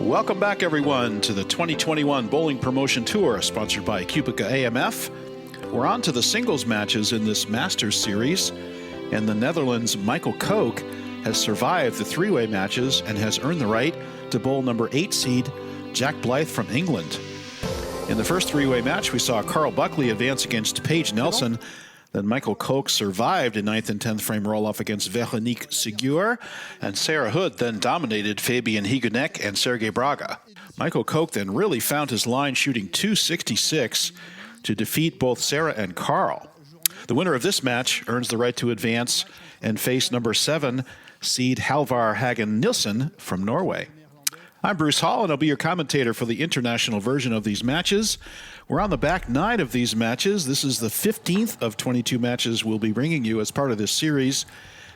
Welcome back, everyone, to the 2021 Bowling Promotion Tour, sponsored by Cubica AMF. We're on to the singles matches in this Masters Series, and the Netherlands' Michael Koch has survived the three-way matches and has earned the right to bowl number 8 seed Jack Blyth from England. In the first three-way match, we saw Carl Buckley advance against Paige Nelson. Then Michael Koch survived a 9th and 10th frame roll-off against Veronique Ségur, and Sarah Hood then dominated Fabian Higunek and Sergei Braga. Michael Koch then really found his line, shooting .266 to defeat both Sarah and Carl. The winner of this match earns the right to advance and face number 7 seed Halvar Hagen Nilsen from Norway. I'm Bruce Hall, and I'll be your commentator for the international version of these matches. We're on the back 9 of these matches. This is the 15th of 22 matches we'll be bringing you as part of this series,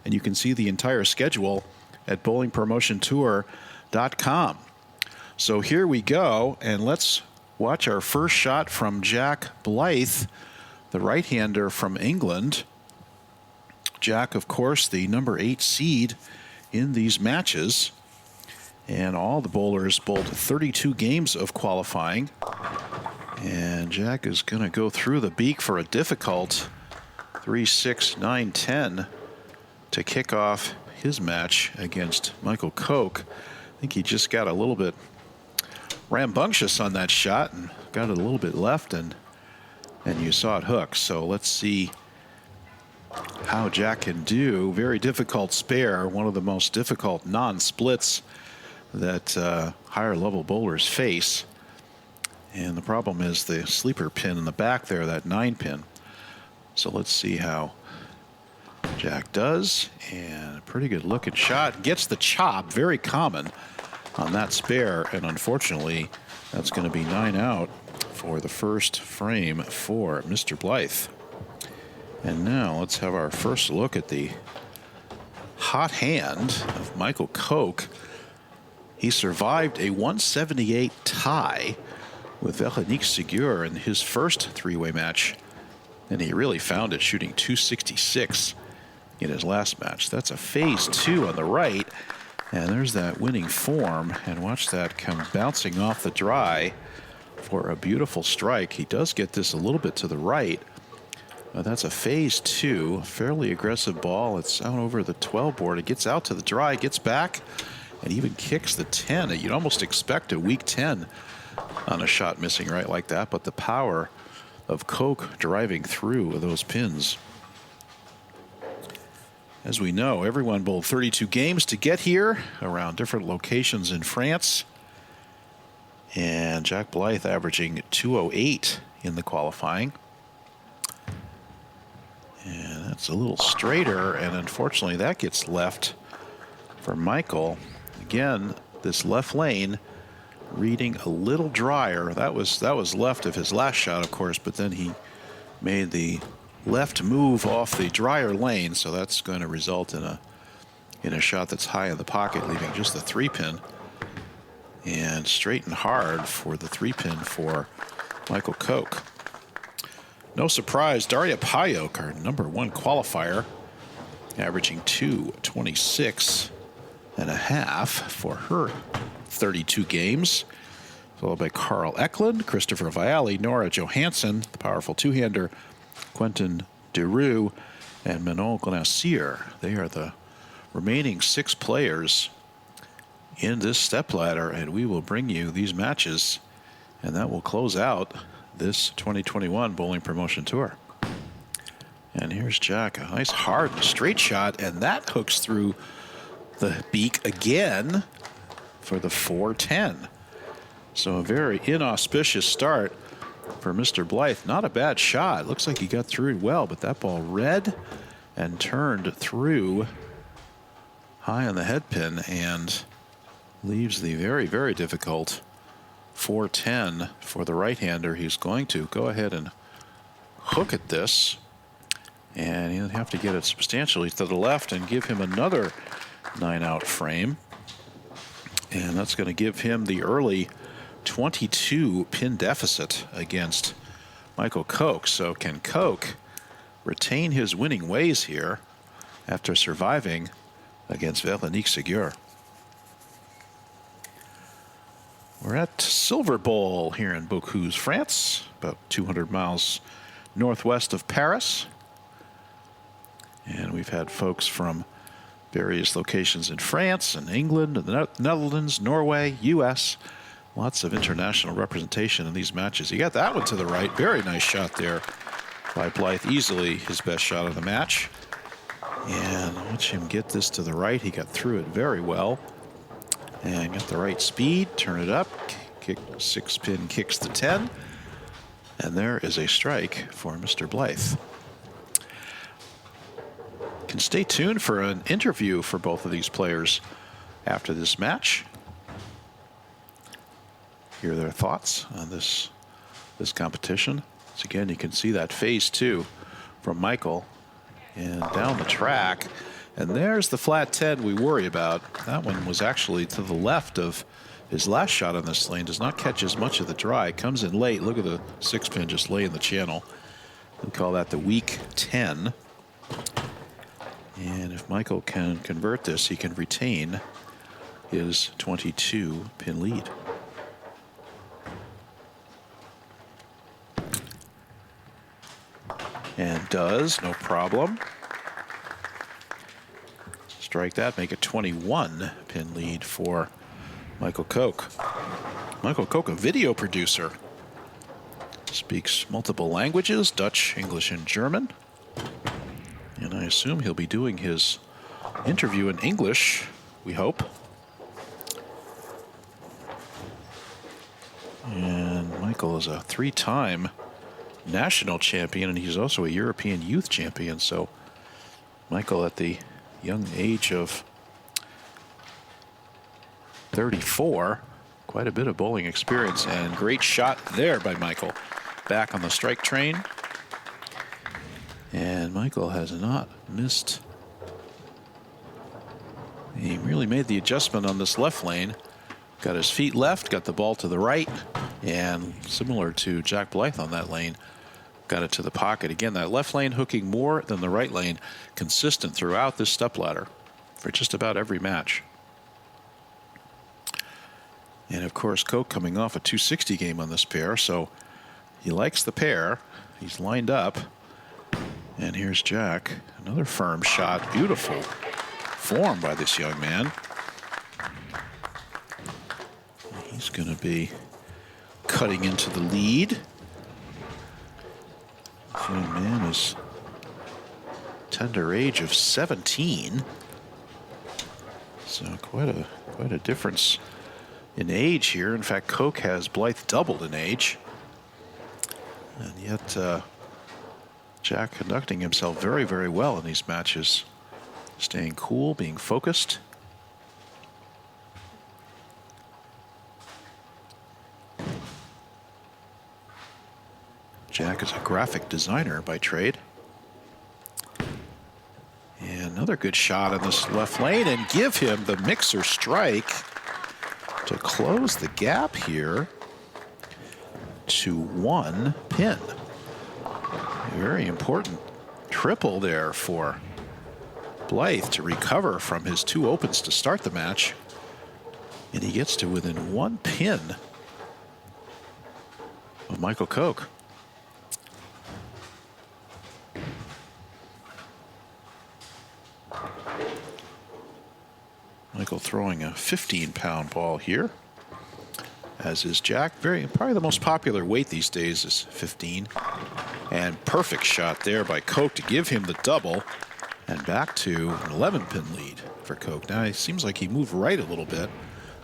and you can see the entire schedule at bowlingpromotiontour.com. So here we go, and let's watch our first shot from Jack Blyth, the right-hander from England. Jack, of course, the number 8 seed in these matches. And all the bowlers bowled 32 games of qualifying. And Jack is going to go through the beak for a difficult 3, 6, 9, 10 to kick off his match against Michael Koch. I think he just got a little bit rambunctious on that shot and got it a little bit left, and you saw it hook. So let's see how Jack can do. Very difficult spare, one of the most difficult non-splits that higher level bowlers face. And the problem is the sleeper pin in the back there, that 9 pin. So let's see how Jack does. And a pretty good looking shot. Gets the chop, very common on that spare. And unfortunately, that's going to be 9 out for the first frame for Mr. Blyth. And now let's have our first look at the hot hand of Michael Koch. He survived a 178 tie with Veronique Ségur in his first three-way match, and he really found it shooting .266 in his last match. That's a phase 2 on the right, and there's that winning form, and watch that come bouncing off the dry for a beautiful strike. He does get this a little bit to the right. That's a phase 2, fairly aggressive ball. It's out over the 12 board. It gets out to the dry, gets back, and even kicks the 10. You'd almost expect a weak 10 on a shot missing right like that, but the power of Koch driving through those pins. As we know, everyone bowled 32 games to get here around different locations in France. And Jack Blyth averaging .208 in the qualifying. And that's a little straighter, and unfortunately that gets left for Michael. Again, this left lane reading a little drier. That was left of his last shot, of course, but then he made the left move off the drier lane, so that's going to result in a shot that's high in the pocket, leaving just the 3 pin. And straight and hard for the 3 pin for Michael Koch. No surprise, Daria Payok, our number 1 qualifier, averaging .226.5 for her 32 games, followed by Carl Eklund, Christopher Viali, Nora Johansson, the powerful two-hander, Quentin Deroux, and Manon Glacier. They are the remaining 6 players in this stepladder, and we will bring you these matches, and that will close out this 2021 Bowling Promotion Tour. And here's Jack, a nice hard straight shot, and that hooks through the beak again for the 410. So a very inauspicious start for Mr. Blyth. Not a bad shot. Looks like he got through it well, but that ball read and turned through high on the head pin and leaves the very, very difficult 410 for the right-hander. He's going to go ahead and hook at this, and he'll have to get it substantially to the left and give him another 9-out frame. And that's going to give him the early 22 pin deficit against Michael Koch. So can Koch retain his winning ways here after surviving against Veronique Ségur? We're at Silverbowl here in Beaucouze, France, about 200 miles northwest of Paris. And we've had folks from various locations in France and England and the Netherlands, Norway, U.S. Lots of international representation in these matches. You got that one to the right. Very nice shot there by Blyth. Easily his best shot of the match. And watch him get this to the right. He got through it very well. And got the right speed. Turn it up. Kick, 6-pin kicks the 10. And there is a strike for Mr. Blyth. Can stay tuned for an interview for both of these players after this match. Hear their thoughts on this competition. So again, you can see that phase 2 from Michael and down the track. And there's the flat 10 we worry about. That one was actually to the left of his last shot on this lane. Does not catch as much of the dry. Comes in late. Look at the 6-pin just lay in the channel. We call that the weak 10. And if Michael can convert this, he can retain his 22-pin lead. And does, no problem. Strike that, make a 21-pin lead for Michael Koch. Michael Koch, a video producer. Speaks multiple languages, Dutch, English, and German. And I assume he'll be doing his interview in English, we hope. And Michael is a 3-time national champion, and he's also a European youth champion. So Michael, at the young age of 34, quite a bit of bowling experience, and great shot there by Michael. Back on the strike train. And Michael has not missed. He really made the adjustment on this left lane. Got his feet left, got the ball to the right, and similar to Jack Blyth on that lane, got it to the pocket. Again, that left lane hooking more than the right lane, consistent throughout this stepladder for just about every match. And of course, Koch coming off a 260 game on this pair, so he likes the pair. He's lined up. And here's Jack, another firm shot. Beautiful form by this young man. He's going to be cutting into the lead. This young man is tender age of 17. So quite a difference in age here. In fact, Koch has Blyth doubled in age. And yet Jack conducting himself very, very well in these matches. Staying cool, being focused. Jack is a graphic designer by trade. And another good shot in this left lane, and give him the mixer strike to close the gap here to 1 pin. A very important triple there for Blyth to recover from his 2 opens to start the match. And he gets to within 1 pin of Michael Koch. Michael throwing a 15-pound ball here, as is Jack. Probably the most popular weight these days is 15. And perfect shot there by Koch to give him the double. And back to an 11-pin lead for Koch. Now it seems like he moved right a little bit.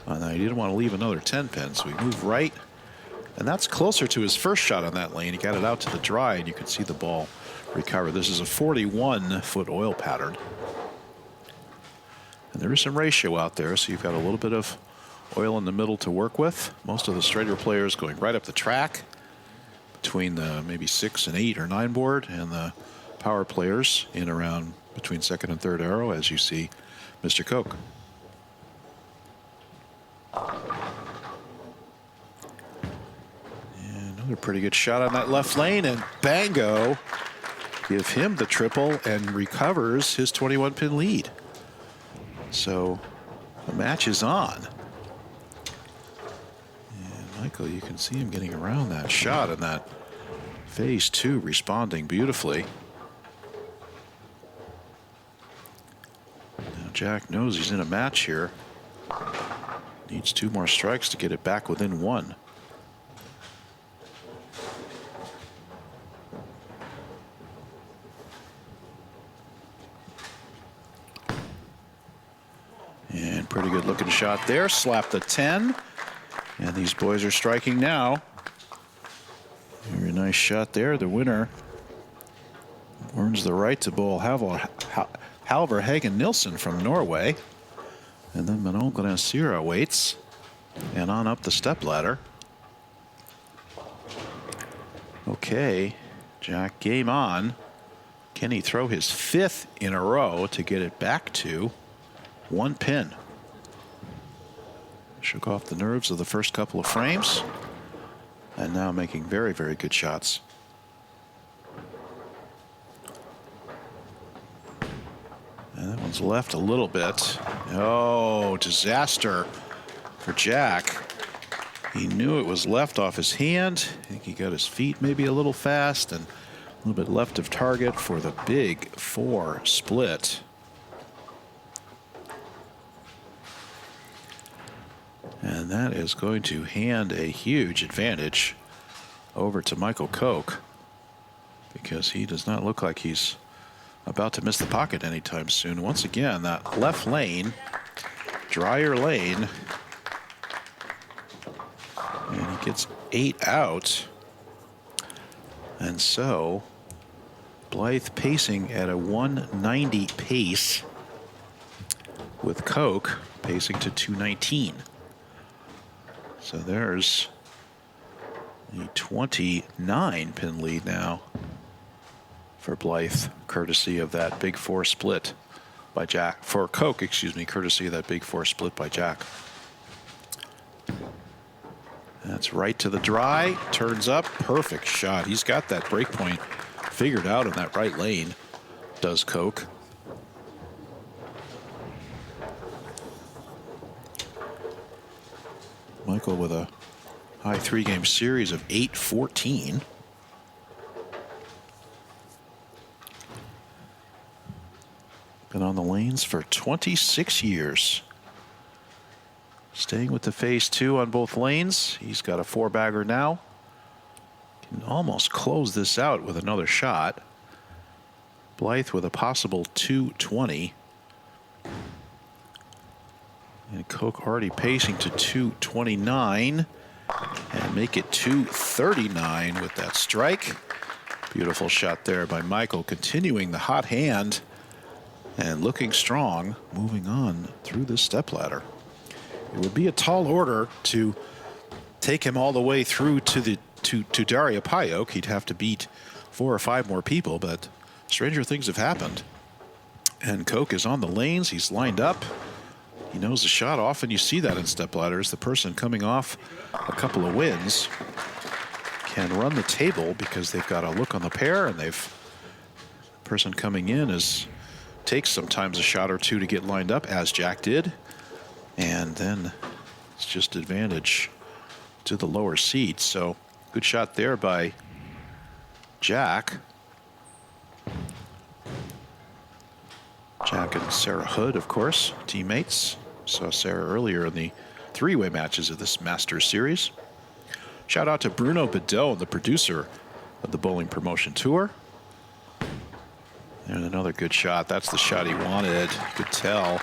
He didn't want to leave another 10-pin, so he moved right. And that's closer to his first shot on that lane. He got it out to the dry, and you can see the ball recover. This is a 41-foot oil pattern. And there is some ratio out there, so you've got a little bit of oil in the middle to work with. Most of the straighter players going right up the track between the maybe 6 and 8 or 9 board, and the power players in around between 2nd and 3rd arrow, as you see Mr. Koch. And another pretty good shot on that left lane, and bango, give him the triple and recovers his 21-pin lead. So the match is on. Michael, you can see him getting around that shot, and that phase two responding beautifully. Now Jack knows he's in a match here. Needs 2 more strikes to get it back within 1. And pretty good looking shot there. Slap the 10. And these boys are striking now. Very nice shot there. The winner earns the right to bowl Halvor Hagen Nilsson from Norway. And then Manon Glenasira waits. And on up the stepladder. Okay, Jack, game on. Can he throw his 5th in a row to get it back to 1 pin? Shook off the nerves of the first couple of frames. And now making very, very good shots. And that one's left a little bit. Oh, disaster for Jack. He knew it was left off his hand. I think he got his feet maybe a little fast and a little bit left of target for the big 4 split. And that is going to hand a huge advantage over to Michael Koch, because he does not look like he's about to miss the pocket anytime soon. Once again, that left lane, drier lane, and he gets 8 out. And so Blyth pacing at a 190 pace, with Koch pacing to 219. So there's a 29 pin lead now for Blyth, courtesy of that big 4 split by Jack. For Koch, excuse me, courtesy of that big 4 split by Jack. That's right to the dry, turns up, perfect shot. He's got that break point figured out in that right lane, does Koch. Michael with a high 3-game series of 8-14. Been on the lanes for 26 years. Staying with the phase 2 on both lanes. He's got a 4-bagger now. Can almost close this out with another shot. Blyth with a possible 220. And Koch already pacing to 229 and make it 239 with that strike. Beautiful shot there by Michael, continuing the hot hand and looking strong, moving on through this stepladder. It would be a tall order to take him all the way through to Daria Payok. He'd have to beat 4 or 5 more people, but stranger things have happened. And Koch is on the lanes. He's lined up. He knows the shot. Often you see that in stepladders. The person coming off a couple of wins can run the table because they've got a look on the pair, and the person coming in takes sometimes a shot or 2 to get lined up, as Jack did. And then it's just advantage to the lower seat. So good shot there by Jack. Jack and Sarah Hood, of course, teammates. Saw Sarah earlier in the 3-way matches of this Masters Series. Shout out to Bruno Bedone, the producer of the Bowling Promotion Tour. And another good shot. That's the shot he wanted. You could tell.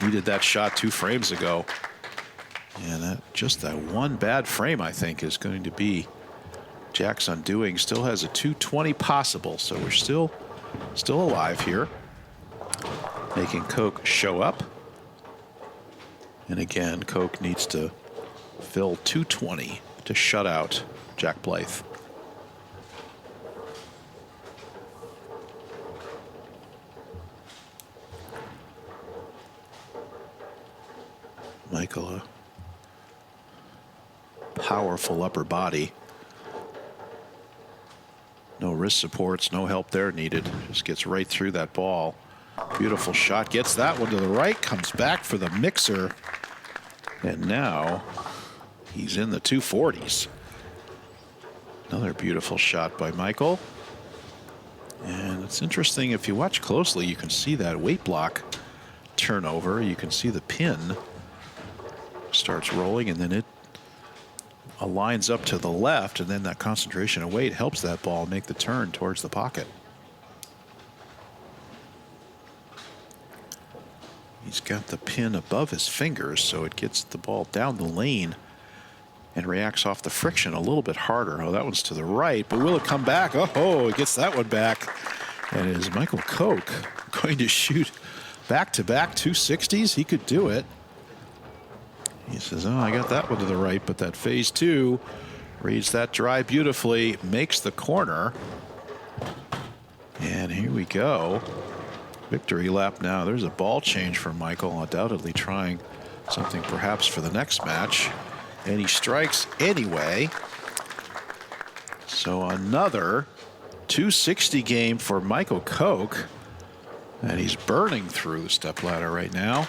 Needed that shot 2 frames ago. And just that one bad frame, I think, is going to be Jack's undoing. Still has a 220 possible, so we're still alive here. Making Koch show up. And again, Koch needs to fill 220 to shut out Jack Blyth. Michael, a powerful upper body. No wrist supports, no help there needed. Just gets right through that ball. Beautiful shot, gets that one to the right, comes back for the mixer. And now He's in the 240s. Another beautiful shot by Michael. And it's interesting, if you watch closely, you can see that weight block turnover. You can see the pin starts rolling, and then it aligns up to the left, and then that concentration of weight helps that ball make the turn towards the pocket. He's got the pin above his fingers, so it gets the ball down the lane and reacts off the friction a little bit harder. Oh, that one's to the right, but will it come back? Oh, it gets that one back. And is Michael Koch going to shoot back-to-back 260s? He could do it. He says, oh, I got that one to the right, but that phase two reads that drive beautifully, makes the corner. And here we go. Victory lap now. There's a ball change for Michael, undoubtedly trying something perhaps for the next match. And he strikes anyway. So another 260 game for Michael Koch. And he's burning through the stepladder right now.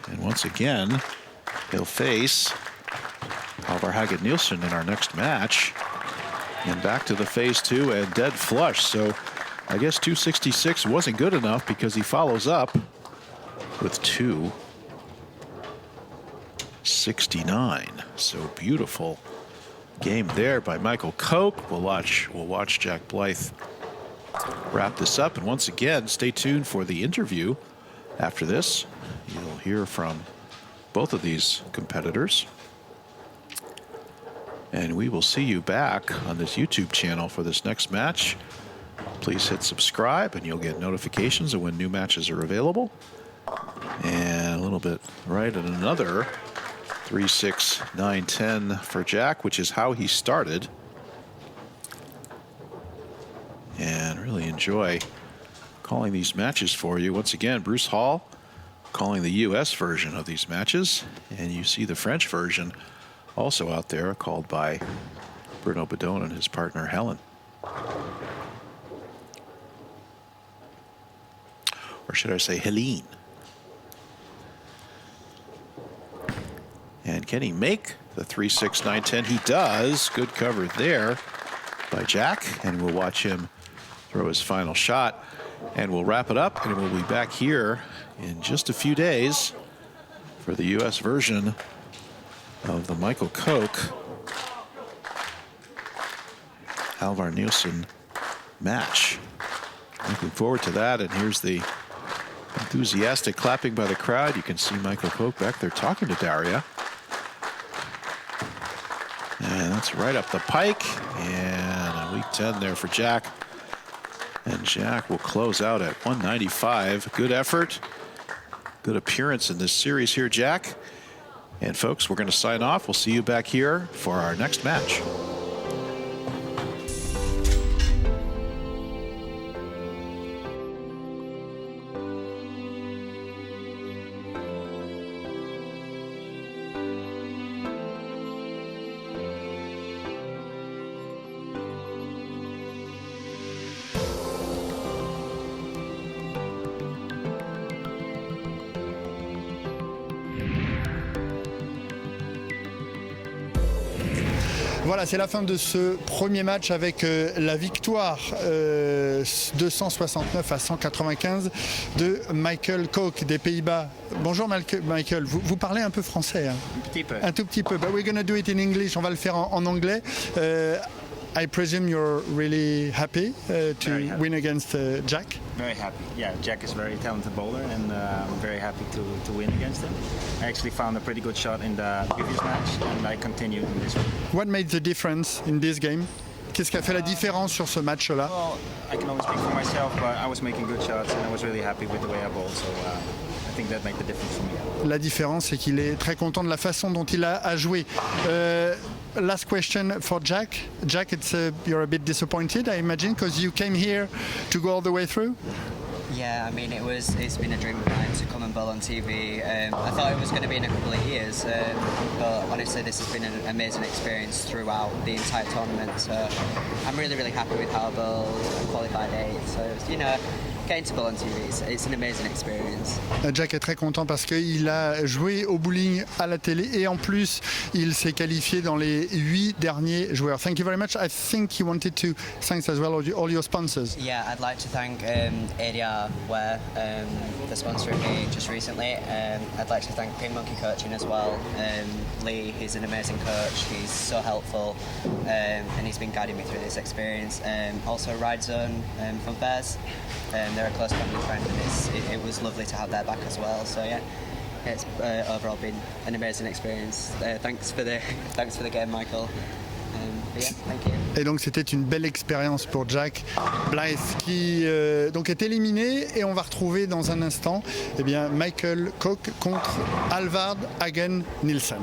And once again, he'll face Halvar Haggen Nielsen in our next match. And back to the phase two and dead flush. So I guess 266 wasn't good enough because he follows up with 269. So beautiful game there by Michael Koch. We'll watch Jack Blyth wrap this up. And once again, stay tuned for the interview after this. You'll hear from both of these competitors. And we will see you back on this YouTube channel for this next match. Please hit subscribe and you'll get notifications of when new matches are available. And a little bit right at another 3-6, 9-10 for Jack, which is how he started. And really enjoy calling these matches for you. Once again, Bruce Hall calling the U.S. version of these matches. And you see the French version also out there, called by Bruno Bedone and his partner Helen. Or should I say Helene? And can he make the 3-6, 9-10? He does. Good cover there by Jack. And we'll watch him throw his final shot. And we'll wrap it up. And we'll be back here in just a few days for the U.S. version of the Michael Koch Halvar Nielsen match. Looking forward to that. And here's the enthusiastic clapping by the crowd. You can see Michael Koch back there talking to Daria. And that's right up the pike. And a week 10 there for Jack. And Jack will close out at 195. Good effort. Good appearance in this series here, Jack. And folks, we're going to sign off. We'll see you back here for our next match. Voilà, c'est la fin de ce premier match avec la victoire 269 à 195 de Michael Koch des Pays-Bas. Bonjour Michael, vous parlez un peu français, hein? Un petit peu. Un tout petit peu. But we're going to do it in English. On va le faire en anglais. I presume you're really happy to win against Jack? Very happy. Yeah, Jack is a very talented bowler, and I'm very happy to win against him. I actually found a pretty good shot in the previous match, and I continued in this one. What made the difference in this game? Qu'est-ce qui a fait la différence sur ce match-là? Well, I can only speak for myself, but I was making good shots, and I was really happy with the way I bowled, so I think that made the difference for me. La différence, c'est qu'il est très content de la façon dont il a joué. Last question for Jack. Jack, you're a bit disappointed, I imagine, because you came here to go all the way through? Yeah, I mean, it's been a dream of mine to come and bowl on TV. I thought it was going to be in a couple of years, but honestly, this has been an amazing experience throughout the entire tournament. So I'm really, really happy with how I bowled. I qualified 8th, so getting to bowl on TV, it's an amazing experience. Jack est très content parce qu'il a joué au bowling à la télé et en plus il s'est qualifié dans les 8 derniers joueurs. Thank you very much. I think you wanted to thank as well all your sponsors. Yeah, I'd like to thank ADR Wear for sponsoring me just recently. I'd like to thank Pink Monkey Coaching as well. Lee, he's an amazing coach. He's so helpful and he's been guiding me through this experience. Also Ride Zone from Bears. They're a close family friend and it was lovely to have their back as well. So yeah, it's overall been an amazing experience. Thanks for the game, Michael. Yeah, thank you. Et donc c'était une belle expérience pour Jack Blyth qui donc est éliminé et on va retrouver dans un instant Michael Koch contre Alvard Hagen Nielsen.